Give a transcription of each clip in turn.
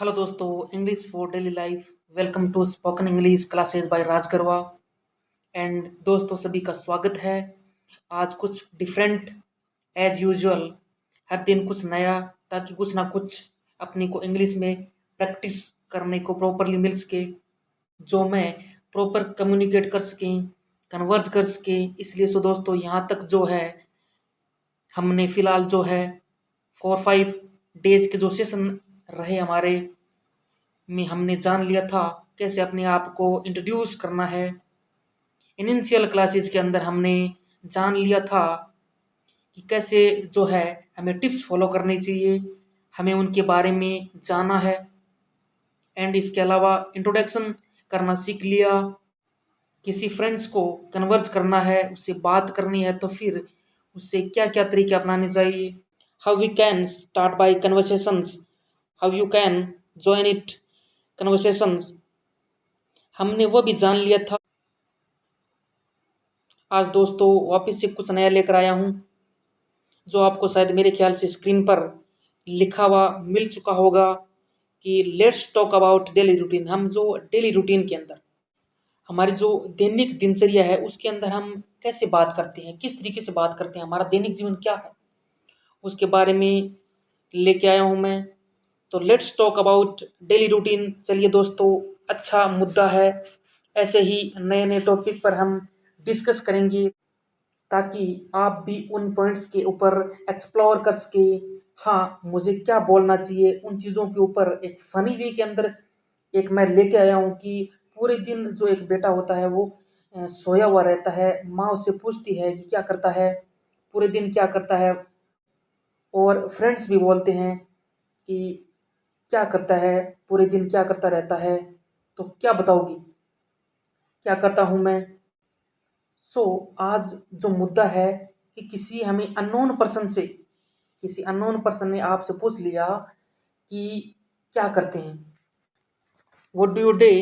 Hello दोस्तों, English for daily life. Welcome to spoken English classes by Raj Garwa. And दोस्तों, सभी का स्वागत है। आज कुछ डिफरेंट एज यूजुअल, हर दिन कुछ नया, ताकि कुछ ना कुछ अपनी को इंग्लिश में प्रैक्टिस करने को प्रॉपरली मिल सके, जो मैं प्रॉपर कम्युनिकेट कर सकें, कन्वर्ज कर सके। इसलिए दोस्तों, यहाँ तक जो है हमने फ़िलहाल जो है 4-5 डेज के जो सेशन रहे हमारे में, हमने जान लिया था कैसे अपने आप को इंट्रोड्यूस करना है। इनिशियल क्लासेस के अंदर हमने जान लिया था कि कैसे जो है हमें टिप्स फॉलो करनी चाहिए, हमें उनके बारे में जाना है। एंड इसके अलावा इंट्रोडक्शन करना सीख लिया। किसी फ्रेंड्स को कन्वर्ज करना है, उससे बात करनी है, तो फिर उससे क्या क्या तरीके अपनाने चाहिए। How we can start by conversations, how you can join it conversations, हमने वो भी जान लिया था। आज दोस्तों वापस से कुछ नया लेकर आया हूँ, जो आपको शायद मेरे ख्याल से स्क्रीन पर लिखा हुआ मिल चुका होगा कि let's talk about daily routine. हम जो डेली रूटीन के अंदर हमारी जो दैनिक दिनचर्या है, उसके अंदर हम कैसे बात करते हैं, किस तरीके से बात करते हैं, हमारा दैनिक जीवन क्या है, उसके बारे में लेके आया हूँ मैं। तो let's talk about daily routine. चलिए दोस्तों, अच्छा मुद्दा है। ऐसे ही नए नए टॉपिक पर हम डिस्कस करेंगे, ताकि आप भी उन पॉइंट्स के ऊपर एक्सप्लोर कर सके। हाँ, मुझे क्या बोलना चाहिए उन चीज़ों के ऊपर एक फ़नी वे के अंदर। एक मैं लेके आया हूँ कि पूरे दिन जो एक बेटा होता है वो सोया हुआ रहता है, माँ उससे पूछती है कि क्या करता है, पूरे दिन क्या करता है। और फ्रेंड्स भी बोलते हैं कि क्या करता है, पूरे दिन क्या करता रहता है, तो क्या बताओगी क्या करता हूँ मैं। आज जो मुद्दा है कि किसी अननोन पर्सन ने आपसे पूछ लिया कि क्या करते हैं, what do you day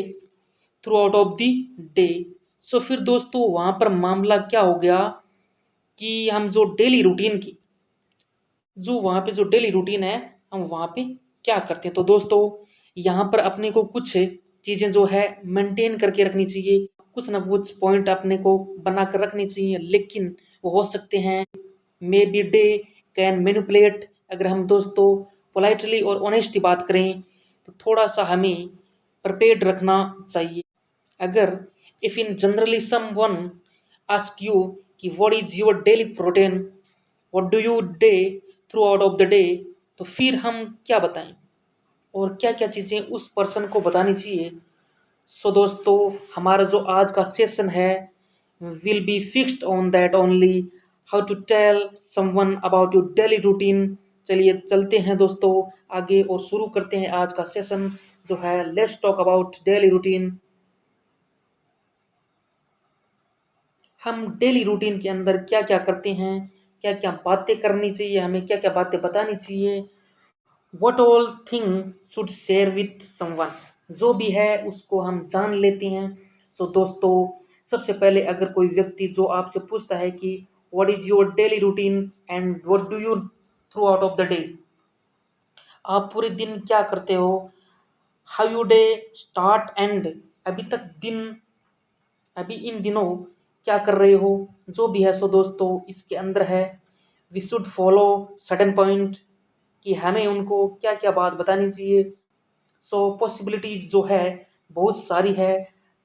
throughout of the day. फिर दोस्तों वहाँ पर मामला क्या हो गया कि हम जो डेली रूटीन की जो वहाँ पे जो डेली रूटीन है, हम वहाँ पे क्या करते हैं। तो दोस्तों, यहाँ पर अपने को कुछ चीज़ें जो है मेंटेन करके रखनी चाहिए, कुछ ना कुछ पॉइंट अपने को बना कर रखनी चाहिए, लेकिन वो हो सकते हैं may be day can manipulate. अगर हम दोस्तों पोलाइटली और ऑनेस्टली बात करें, तो थोड़ा सा हमें प्रिपेयर्ड रखना चाहिए। अगर if in generally someone ask you कि what is your daily routine, what do you day throughout of the day, तो फिर हम क्या बताएं और क्या क्या चीज़ें उस पर्सन को बतानी चाहिए। दोस्तों, हमारा जो आज का सेशन है will be fixed on that only, how to tell someone about your daily routine. चलिए चलते हैं दोस्तों आगे और शुरू करते हैं आज का सेशन, जो है let's talk about daily routine. हम डेली रूटीन के अंदर क्या क्या करते हैं, क्या क्या बातें करनी चाहिए, हमें क्या क्या बातें बतानी चाहिए, what all thing should share with someone, जो भी है उसको हम जान लेते हैं। दोस्तों, सबसे पहले अगर कोई व्यक्ति जो आपसे पूछता है कि what is your daily routine and what do you through out of the day, आप पूरे दिन क्या करते हो, how you day start and, अभी तक दिन, अभी इन दिनों क्या कर रहे हो, जो भी है। दोस्तों इसके अंदर है we should follow sudden point, कि हमें उनको क्या क्या बात बतानी चाहिए। पॉसिबिलिटीज जो है बहुत सारी है।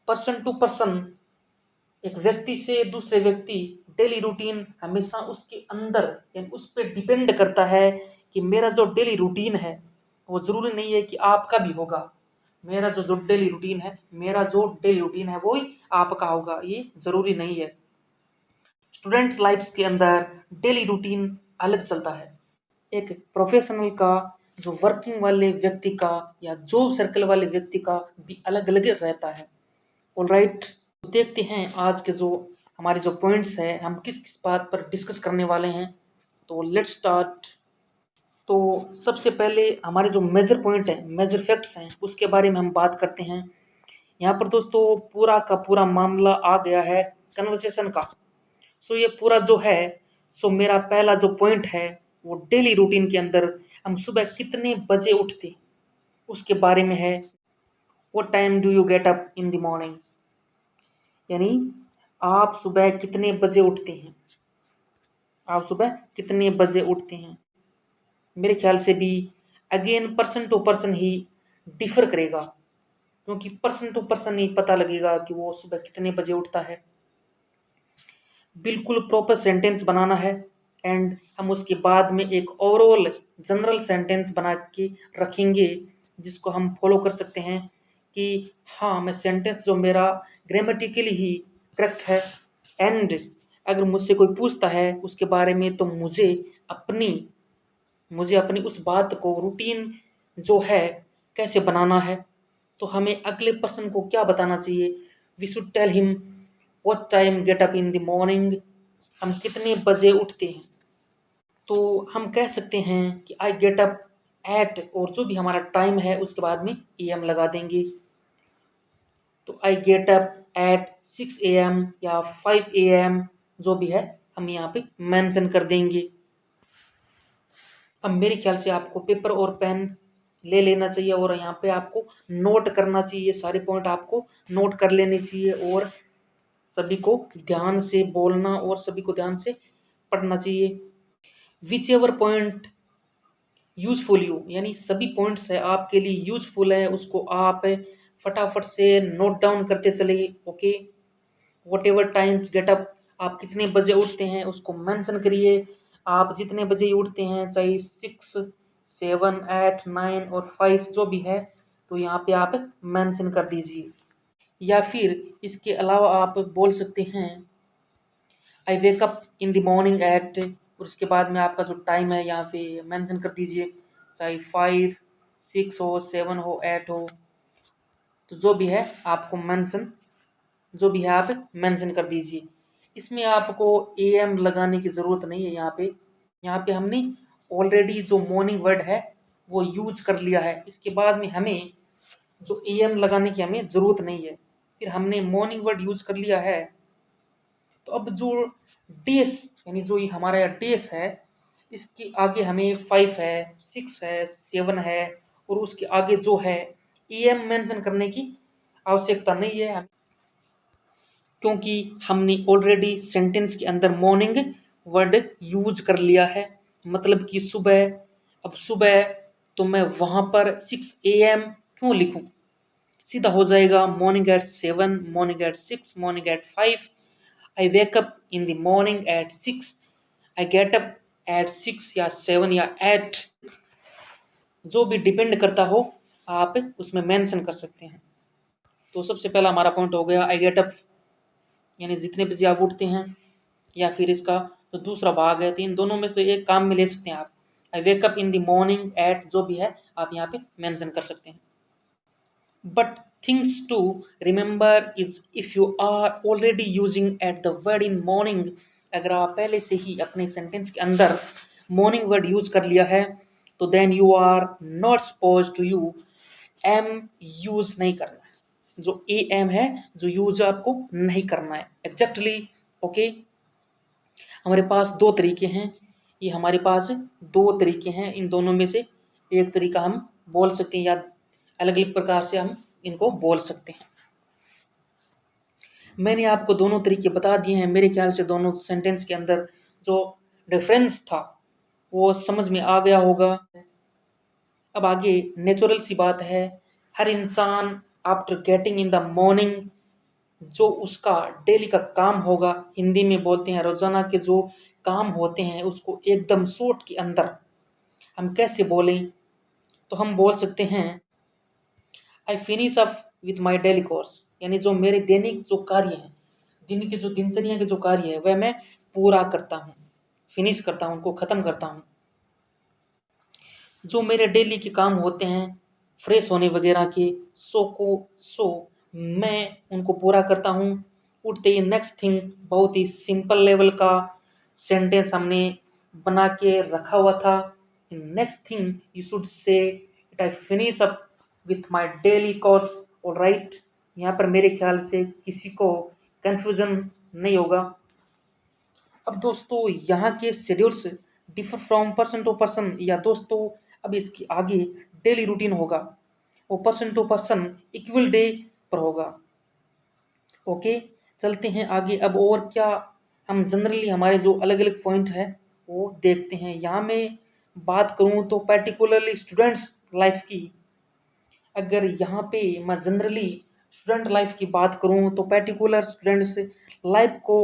पर्सन टू पर्सन, एक व्यक्ति से दूसरे व्यक्ति, डेली रूटीन हमेशा उसके अंदर यानी उस पर डिपेंड करता है कि मेरा जो डेली रूटीन है वो ज़रूरी नहीं है कि आपका भी होगा। मेरा जो डेली रूटीन है वो ही आपका होगा, ये ज़रूरी नहीं है। स्टूडेंट लाइफ के अंदर डेली रूटीन अलग चलता है, एक प्रोफेशनल का, जो वर्किंग वाले व्यक्ति का या जॉब सर्कल वाले व्यक्ति का भी अलग अलग रहता है। ऑलराइट, तो देखते हैं आज के जो हमारे जो पॉइंट्स है, हम किस किस बात पर डिस्कस करने वाले हैं। तो लेट्स स्टार्ट। तो सबसे पहले हमारे जो मेजर पॉइंट हैं, मेजर फैक्ट्स हैं, उसके बारे में हम बात करते हैं। यहाँ पर दोस्तों पूरा का पूरा मामला आ गया है कन्वर्सेशन का। ये पूरा जो है, मेरा पहला जो पॉइंट है वो डेली रूटीन के अंदर हम सुबह कितने बजे उठते, उसके बारे में है। What time do you get up in the morning, यानी आप सुबह कितने बजे उठते हैं, आप सुबह कितने बजे उठते हैं। मेरे ख्याल से भी अगेन पर्सन टू पर्सन ही डिफर करेगा, क्योंकि पर्सन टू पर्सन ही पता लगेगा कि वो सुबह कितने बजे उठता है। बिल्कुल प्रॉपर सेंटेंस बनाना है एंड हम उसके बाद में एक ओवरऑल जनरल सेंटेंस बना के रखेंगे जिसको हम फॉलो कर सकते हैं कि हाँ, मैं सेंटेंस जो मेरा ग्रामेटिकली ही करेक्ट है। एंड अगर मुझसे कोई पूछता है उसके बारे में तो अपनी मुझे अपनी उस बात को रूटीन जो है कैसे बनाना है। तो हमें अगले पर्सन को क्या बताना चाहिए, we should tell him what time get up in the morning, हम कितने बजे उठते हैं। तो हम कह सकते हैं कि आई गेट अप एट, और जो भी हमारा टाइम है उसके बाद में एम लगा देंगे। तो आई गेट अप एट 6 AM या 5 AM, जो भी है हम यहाँ पे मेंशन कर देंगे। अब मेरे ख्याल से आपको पेपर और पेन ले लेना चाहिए और यहाँ पे आपको नोट करना चाहिए, सारे पॉइंट आपको नोट कर लेने चाहिए और सभी को ध्यान से बोलना और सभी को ध्यान से पढ़ना चाहिए। Which ever point useful you, यानी सभी पॉइंट्स है आपके लिए यूजफुल है उसको आप फटाफट से नोट डाउन करते चले। Okay, what ever times get up, आप कितने बजे उठते हैं उसको मेंशन करिए। आप जितने बजे ही उठते हैं, चाहे 6, 7, 8, 9 और 5 जो भी है, तो यहाँ पे आप मेंशन कर दीजिए। या फिर इसके अलावा आप बोल सकते हैं I wake up in the morning at, और उसके बाद में आपका जो टाइम है यहाँ पे मेंशन कर दीजिए, चाहे 5, 6 हो, 7 हो, 8 हो, तो जो भी है आपको मेंशन, जो भी है आप मेंशन कर दीजिए। इसमें आपको एम लगाने की ज़रूरत नहीं है। यहाँ पे हमने ऑलरेडी जो मॉर्निंग वर्ड है वो यूज कर लिया है, इसके बाद में हमें जो एम लगाने की हमें ज़रूरत नहीं है। फिर हमने मॉर्निंग वर्ड यूज कर लिया है, तो अब जो डेस, यानी जो ये हमारा डेस है, इसके आगे हमें 5 है, 6 है, 7 है, और उसके आगे जो है एम मेंशन करने की आवश्यकता नहीं है, क्योंकि हमने ऑलरेडी सेंटेंस के अंदर मॉर्निंग वर्ड यूज कर लिया है। मतलब कि सुबह, अब सुबह तो मैं वहाँ पर 6 AM क्यों लिखूँ, सीधा हो जाएगा morning at 7, morning at 6, morning at 5। I wake up in the morning at 6, I get up at 6 या 7 या 8, जो भी डिपेंड करता हो आप उसमें मेंशन कर सकते हैं। तो सबसे पहला हमारा पॉइंट हो गया आई गेट अप, यानी जितने बजे आप उठते हैं, या फिर इसका जो दूसरा भाग है, तो इन दोनों में से एक काम में ले सकते हैं आप। I wake up in the morning at, जो भी है आप यहाँ पे मेंशन कर सकते हैं। But things to remember is if you are already using at the word in morning, अगर आप पहले से ही अपने सेंटेंस के अंदर मॉर्निंग वर्ड यूज कर लिया है, तो then you are not suppose to you um use नहीं करना है। जो ए एम है जो यूज आपको नहीं करना है एग्जैक्टली। ओके, हमारे पास दो तरीके हैं, ये हमारे पास दो तरीके हैं, इन दोनों में से एक तरीका हम बोल सकते हैं या अलग अलग प्रकार से हम इनको बोल सकते हैं। मैंने आपको दोनों तरीके बता दिए हैं। मेरे ख्याल से दोनों सेंटेंस के अंदर जो डिफरेंस था वो समझ में आ गया होगा। अब आगे नेचुरल सी बात है, हर इंसान after getting in the morning, जो उसका डेली का काम होगा, हिंदी में बोलते हैं रोजाना के जो काम होते हैं, उसको एकदम शॉर्ट के अंदर हम कैसे बोलें। तो हम बोल सकते हैं I finish up with my daily course, यानी जो मेरे दैनिक जो कार्य हैं, दिन के जो दिनचर्या के जो कार्य है वह मैं पूरा करता हूँ, फिनिश करता हूँ, उनको ख़त्म करता हूँ। जो मेरे डेली के काम होते हैं फ्रेश होने वगैरह के, सो मैं उनको पूरा करता हूँ। उठते ही नेक्स्ट थिंग, बहुत ही सिंपल लेवल का सेंटेंस हमने बना के रखा हुआ था। Next thing you should say it I finish up with my daily course. All right, यहाँ पर मेरे ख्याल से किसी को कन्फ्यूज़न नहीं होगा। अब दोस्तों यहाँ के schedules differ from person to person, या दोस्तों अब इसके आगे डेली रूटीन होगा। वो person to person equal day पर होगा। ओके, चलते हैं आगे। अब और क्या हम जनरली हमारे जो अलग अलग पॉइंट है वो देखते हैं। यहाँ मैं बात करूँ तो पर्टिकुलरली स्टूडेंट्स लाइफ की। अगर यहाँ पे मैं जनरली स्टूडेंट लाइफ की बात करूँ तो पर्टिकुलर स्टूडेंट्स लाइफ को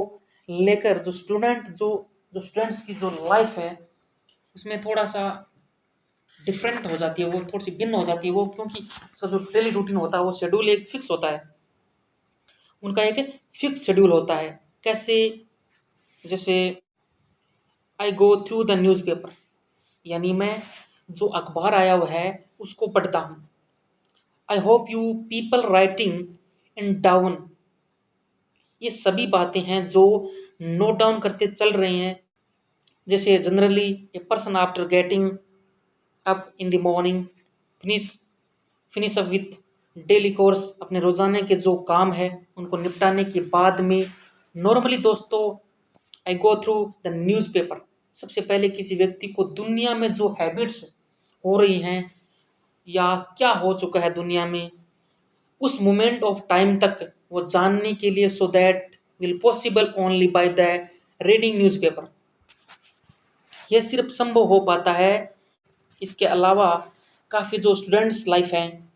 लेकर जो स्टूडेंट्स की जो लाइफ है उसमें थोड़ा सा डिफरेंट हो जाती है, वो थोड़ी सी भिन्न हो जाती है। वो क्योंकि उसका जो डेली रूटीन होता है वो शेड्यूल एक फिक्स होता है, उनका एक फिक्स शेड्यूल होता है। कैसे? जैसे I go through the newspaper, यानी मैं जो अखबार आया हुआ है उसको पढ़ता हूँ। I hope you people writing in down, ये सभी बातें हैं जो नोट डाउन करते चल रहे हैं। जैसे generally a person after getting up in the morning finish up with daily course, अपने रोजाना के जो काम है उनको निपटाने के बाद में नॉर्मली दोस्तों आई गो थ्रू द न्यूज़पेपर। सबसे पहले किसी व्यक्ति को दुनिया में जो हैबिट्स हो रही हैं या क्या हो चुका है दुनिया में उस मोमेंट ऑफ टाइम तक वो जानने के लिए, so that will possible only by the reading newspaper. यह सिर्फ संभव हो पाता है। इसके अलावा काफ़ी जो स्टूडेंट्स लाइफ हैं,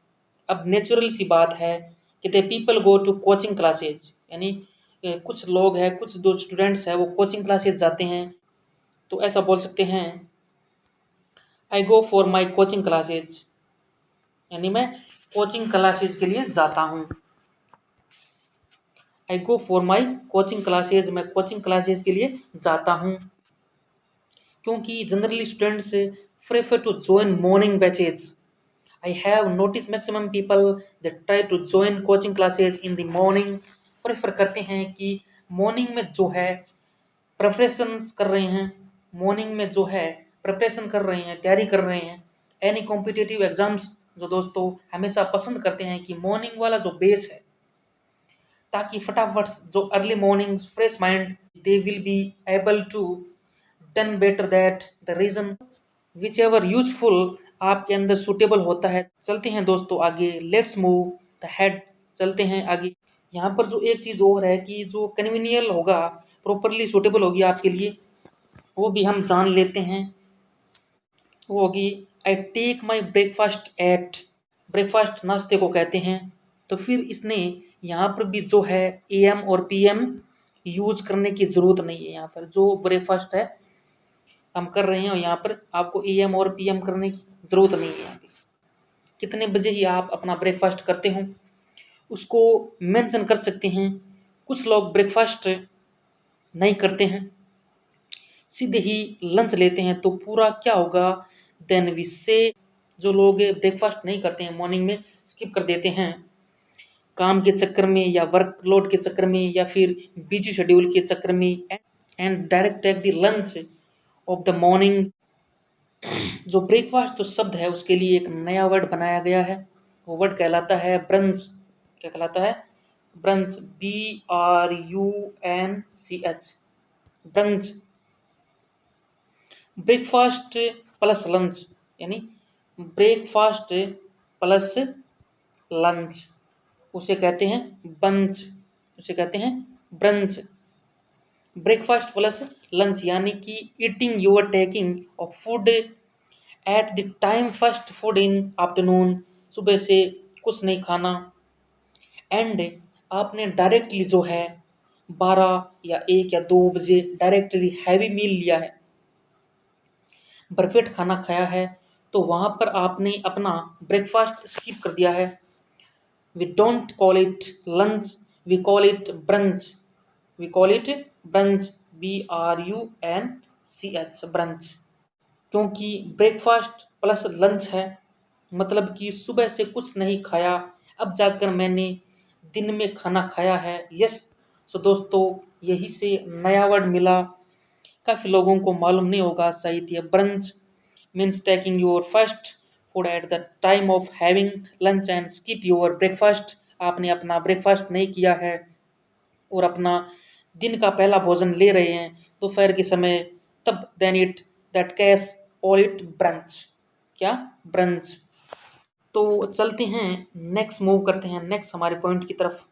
अब नेचुरल सी बात है कि they people go to coaching classes, यानी कुछ लोग हैं, कुछ जो स्टूडेंट्स हैं वो कोचिंग क्लासेज जाते हैं। तो ऐसा बोल सकते हैं I go for my coaching classes, यानी मैं कोचिंग क्लासेज के लिए जाता हूँ। I go for my coaching classes, मैं कोचिंग क्लासेज के लिए जाता हूँ। क्योंकि generally students prefer to join morning batches. I have noticed maximum people that try to join coaching classes in the morning, prefer करते हैं कि मॉर्निंग में जो है प्रिपरेशन कर रहे हैं, मॉर्निंग में जो है प्रिपरेशन कर रहे हैं, तैयारी कर रहे हैं एनी कॉम्पिटिटिव एग्जाम्स। जो दोस्तों हमेशा पसंद करते हैं कि मॉर्निंग वाला जो बेच है, ताकि फटाफट जो early morning fresh mind they will be able to done better that the reason which ever useful आपके अंदर सुटेबल होता है। चलते हैं दोस्तों आगे, लेट्स मूव द हेड, चलते हैं आगे। यहाँ पर जो एक चीज़ और है कि जो कन्वीनियल होगा, प्रॉपरली सुटेबल होगी आपके लिए, वो भी हम जान लेते हैं। वो होगी I take my breakfast at, breakfast नाश्ते को कहते हैं। तो फिर इसने यहाँ पर भी जो है AM और PM यूज करने की ज़रूरत नहीं है। यहाँ पर जो ब्रेकफास्ट है हम कर रहे हैं और यहाँ पर आपको AM और PM करने की ज़रूरत नहीं है। यहाँ पे कितने बजे ही आप अपना ब्रेकफास्ट करते हो उसको मेंशन कर सकते हैं। कुछ लोग ब्रेकफास्ट नहीं करते हैं, सीधे ही लंच लेते हैं। तो पूरा क्या होगा, देन वी से जो लोग ब्रेकफास्ट नहीं करते हैं, मॉर्निंग में स्किप कर देते हैं काम के चक्कर में या वर्कलोड के चक्कर में या फिर बिजी शेड्यूल के चक्कर में, and direct take the lunch of the morning. जो ब्रेकफास्ट जो शब्द है उसके लिए एक नया वर्ड बनाया गया है, वो वर्ड कहलाता है ब्रंच। क्या कहलाता है? Brunch, BRUNCH, brunch. Breakfast plus lunch, यानी ब्रेकफास्ट प्लस लंच उसे कहते हैं बंच, उसे कहते हैं ब्रंच। ब्रेकफास्ट प्लस लंच यानी कि eating your taking of food at the time first food in afternoon, सुबह से कुछ नहीं खाना, एंड आपने डायरेक्टली जो है 12 या 1 या 2 बजे डायरेक्टली हैवी मील लिया है, भरपेट खाना खाया है, तो वहाँ पर आपने अपना ब्रेकफास्ट स्किप कर दिया है। We don't call it lunch, we call it brunch, we call it brunch, BRUNCH, brunch. क्योंकि ब्रेकफास्ट प्लस लंच है, मतलब कि सुबह से कुछ नहीं खाया, अब जाकर मैंने दिन में खाना खाया है। यस, सो दोस्तों यही से नया वर्ड मिला, काफ़ी लोगों को मालूम नहीं होगा शायद। ये brunch means taking your first food at the time of having lunch and skip your breakfast. आपने अपना ब्रेकफास्ट नहीं किया है और अपना दिन का पहला भोजन ले रहे हैं दोपहर के समय, तब then it that case all it brunch. क्या? ब्रंच। तो चलते हैं, नेक्स्ट मूव करते हैं नेक्स्ट हमारे पॉइंट की तरफ।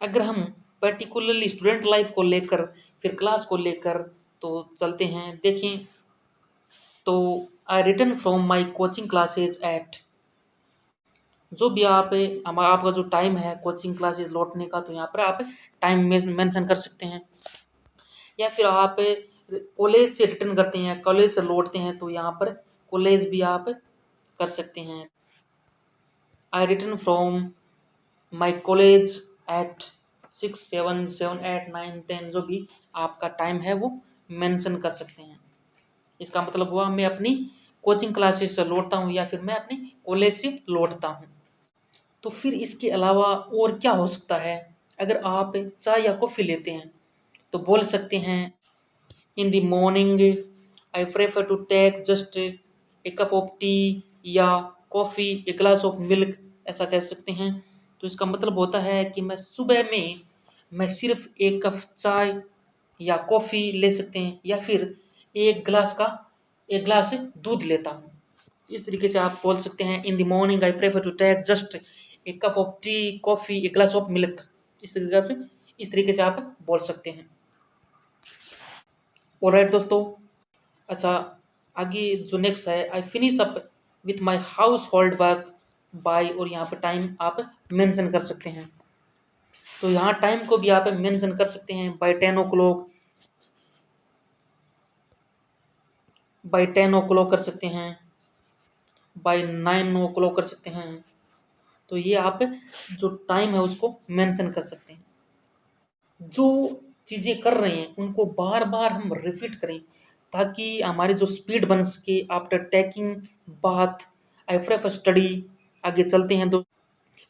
अगर हम पर्टिकुलरली स्टूडेंट लाइफ को लेकर फिर क्लास को लेकर तो चलते हैं, देखें तो I return from my coaching classes at, जो भी आपका जो टाइम है कोचिंग क्लासेज लौटने का, तो यहाँ पर आप टाइम मेंशन कर सकते हैं। या फिर आप कॉलेज से रिटर्न करते हैं, कॉलेज से लौटते हैं, तो यहाँ पर कॉलेज भी आप कर सकते हैं। I return from my college at 6, 7, 7, 8, 9, 10, जो भी आपका टाइम है वो मेंशन कर सकते हैं। इसका मतलब हुआ मैं अपनी कोचिंग क्लासेस से लौटता हूँ या फिर मैं अपनी कॉलेज से लौटता हूँ। तो फिर इसके अलावा और क्या हो सकता है? अगर आप चाय या कॉफ़ी लेते हैं तो बोल सकते हैं, in the morning I prefer to take just a cup of tea या coffee, a glass of milk, ऐसा कह सकते हैं। तो इसका मतलब होता है कि मैं सुबह में मैं सिर्फ एक कप चाय या कॉफ़ी ले सकते हैं या फिर एक गिलास दूध लेता हूँ। इस तरीके से आप बोल सकते हैं, in the morning I prefer to take just a cup of tea, coffee, a glass of milk. इस तरीके से आप बोल सकते हैं। ऑलराइट दोस्तों, अच्छा आगे जो नेक्स्ट है, I finish up with my house hold work by, और यहाँ पर टाइम आप मेंशन कर सकते हैं। तो यहाँ टाइम को भी आप मेंशन कर सकते हैं, बाय 10 o'clock, बाय 10 o'clock कर सकते हैं, बाय 9 o'clock कर सकते हैं। तो ये आप जो टाइम है उसको मेंशन कर सकते हैं। जो चीज़ें कर रहे हैं उनको बार बार हम रिपीट करें ताकि हमारी जो स्पीड बन सके। After taking bath I prefer study. आगे चलते हैं तो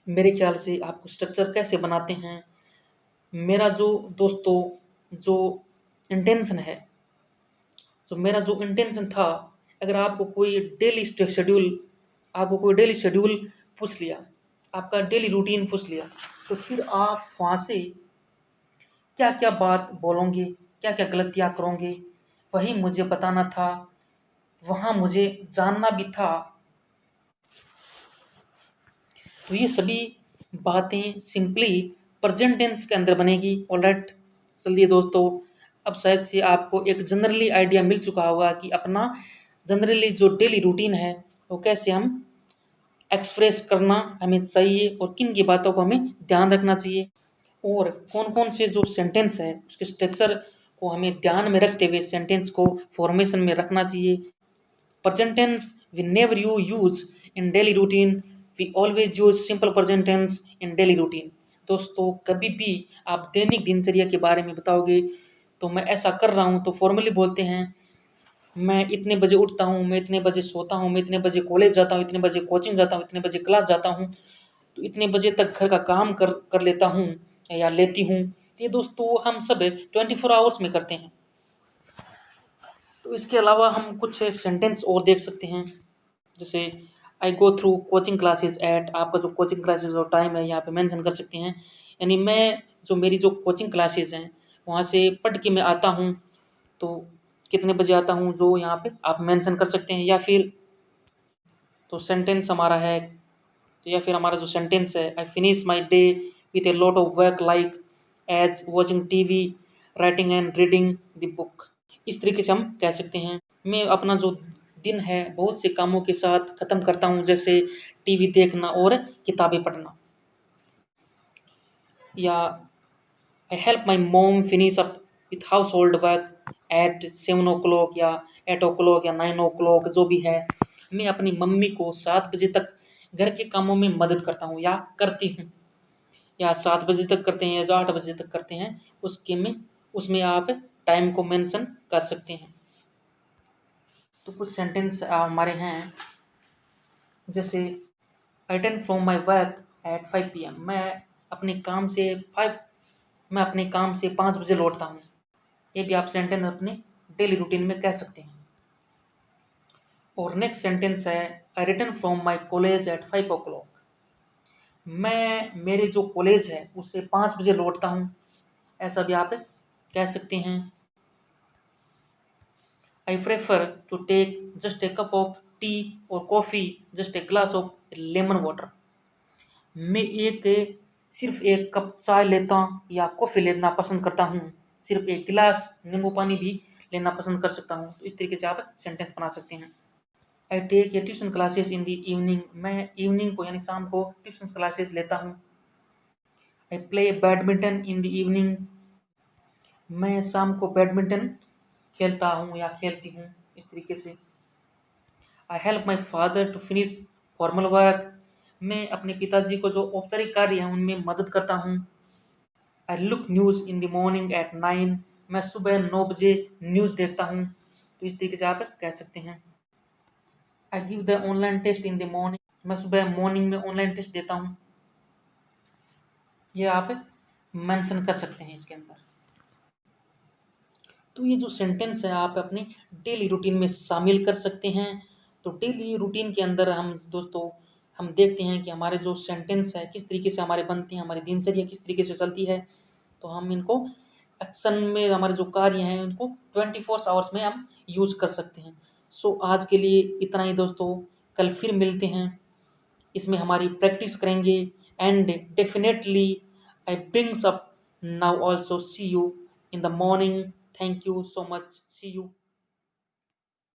मेरे ख्याल से आपको स्ट्रक्चर कैसे बनाते हैं, मेरा जो दोस्तों जो इंटेंशन है, तो मेरा जो इंटेंशन था, अगर आपको कोई डेली शेड्यूल पूछ लिया, आपका डेली रूटीन पूछ लिया, तो फिर आप वहाँ से क्या क्या बात बोलोगे, क्या क्या गलतियाँ करोगे, वही मुझे बताना था, वहाँ मुझे जानना भी था। तो ये सभी बातें सिंपली प्रेजेंट टेंस के अंदर बनेगी। ऑलराइट, चलिए दोस्तों, अब शायद से आपको एक जनरली आइडिया मिल चुका होगा कि अपना जनरली जो डेली रूटीन है वो कैसे हम एक्सप्रेस करना हमें चाहिए और किन की बातों को हमें ध्यान रखना चाहिए, और कौन कौन से जो सेंटेंस है उसके स्ट्रक्चर को हमें ध्यान में रखते हुए सेंटेंस को फॉर्मेशन में रखना चाहिए। Present tense we never you use in daily routine, we always use simple present tense in daily routine. दोस्तों, कभी भी आप दैनिक दिनचर्या के बारे में बताओगे तो मैं ऐसा कर रहा हूँ तो फॉर्मली बोलते हैं, मैं इतने बजे उठता हूँ, मैं इतने बजे सोता हूँ, मैं इतने बजे कॉलेज जाता हूँ, इतने बजे कोचिंग जाता हूँ, इतने बजे क्लास जाता हूँ, तो इतने बजे तक घर का काम कर लेता हूँ या लेती हूँ। ये दोस्तों हम सब 24 आवर्स में करते हैं। तो इसके अलावा हम कुछ सेंटेंस और देख सकते हैं, जैसे I go through coaching classes at, आपका जो कोचिंग क्लासेज और टाइम है यहाँ पे मेंशन कर सकते हैं। यानी मैं जो मेरी जो कोचिंग क्लासेज हैं वहाँ से पढ़ के मैं आता हूँ, तो कितने बजे आता हूँ जो यहाँ पे आप मेंशन कर सकते हैं। या फिर तो सेंटेंस हमारा है, तो या फिर हमारा जो सेंटेंस है, I finish my day with a lot of work like as watching TV, writing and reading the book. इस तरीके से हम कह सकते हैं, मैं अपना जो दिन है बहुत से कामों के साथ ख़त्म करता हूँ, जैसे टीवी देखना और किताबें पढ़ना। या आई help my mom finish up with house hold work at 7 o'clock या 8 o'clock या 9 o'clock, जो भी है, मैं अपनी मम्मी को 7 बजे तक घर के कामों में मदद करता हूँ या करती हूँ। या 7 बजे तक करते हैं या 8 बजे तक करते हैं, उसमें आप टाइम को मेंशन कर सकते हैं। तो कुछ सेंटेंस हमारे हैं, जैसे I return from my work at 5 PM, मैं अपने काम से 5 बजे लौटता हूँ। ये भी आप सेंटेंस अपने डेली रूटीन में कह सकते हैं। और नेक्स्ट सेंटेंस है, I return from my college at 5 o'clock, मैं मेरे जो कॉलेज है उससे 5 बजे लौटता हूँ, ऐसा भी आप कह सकते हैं। I prefer to take just a cup of tea और coffee, just a glass of lemon water. मैं सिर्फ एक कप चाय लेता या कॉफ़ी लेना पसंद करता हूँ, सिर्फ एक गिलास नींबू पानी भी लेना पसंद कर सकता हूँ। तो इस तरीके से आप सेंटेंस बना सकते हैं। I take a tuition classes in the evening, मैं इवनिंग को यानी शाम को ट्यूशन क्लासेस लेता हूँ। I play badminton in the evening, मैं शाम को बैडमिंटन खेलता हूँ या खेलती हूँ। इस तरीके से I help my father to finish formal work, मैं अपने पिताजी को जो औपचारिक कार्य हैं उनमें मदद करता हूँ। I look news in the morning at 9, मैं सुबह 9 बजे न्यूज़ देखता हूँ। तो इस तरीके से आप कह सकते हैं। I give the online test in the morning, मैं सुबह मॉर्निंग में ऑनलाइन टेस्ट देता हूँ। ये आप मेंशन कर सकते हैं इसके अंदर। तो ये जो सेंटेंस है आप अपने डेली रूटीन में शामिल कर सकते हैं। तो डेली रूटीन के अंदर हम दोस्तों हम देखते हैं कि हमारे जो सेंटेंस है किस तरीके से हमारे बनते हैं, हमारी दिनचर्या किस तरीके से चलती है। तो हम इनको एक्शन में हमारे जो कार्य हैं उनको 24 आवर्स में हम यूज कर सकते हैं। सो आज के लिए इतना ही दोस्तों, कल फिर मिलते हैं, इसमें हमारी प्रैक्टिस करेंगे। And definitely I brings up now also, see you in the morning. Thank you so much, see you.